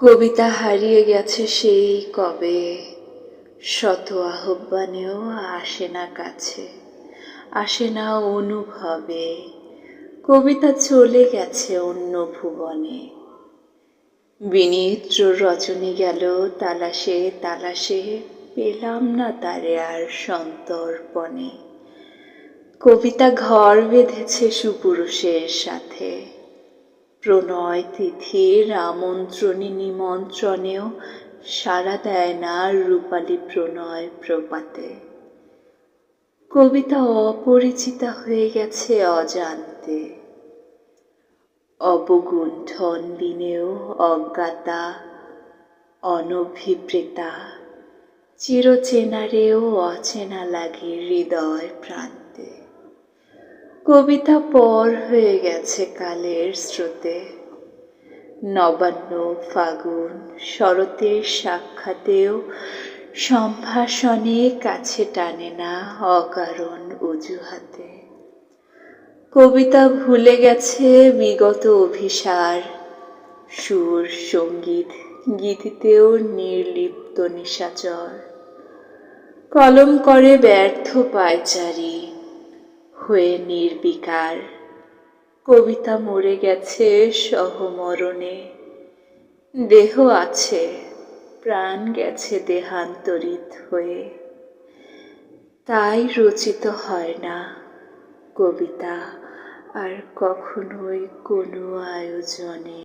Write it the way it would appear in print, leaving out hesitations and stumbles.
কবিতা হারিয়ে গেছে সেই কবে, শত আহ্বানেও আসে না কাছে, আসে না অনুভবে। কবিতা চলে গেছে অন্য ভুবনে। বিনিদ্র রজনী গেল তালাশে তালাশে, পেলাম না তারে আর সন্তর্পণে। কবিতা ঘর বেঁধেছে সুপুরুষের সাথে, প্রণয় তিথির আমন্ত্রণী নিমন্ত্রণেও সাড়া দেয় না রূপালী প্রণয় প্রপাতে। কবিতা অপরিচিতা হয়ে গেছে অজান্তে, অবগুণ্ঠন দিনেও অজ্ঞাতা অনভিপ্রেতা, চিরচেনারেও অচেনা লাগে হৃদয় প্রান্তে। কবিতা পর হয়ে গেছে কালের স্রোতে, নবান্ন ফাগুন শরতের সাক্ষাতেও সম্ভাষণে কাছে টানে না অকারণ অজুহাতে। কবিতা ভুলে গেছে বিগত অভিসার, সুর সঙ্গীত গীতিতেও নির্লিপ্ত নিশাচর। কলম করে ব্যর্থ পায়চারি হয়ে নির্বিকার, কবিতা মরে গেছে সহমরণে। দেহ আছে, প্রাণ গেছে দেহান্তরিত হয়ে, তাই রচিত হয় না কবিতা আর কখনোই কোনো আয়োজনে।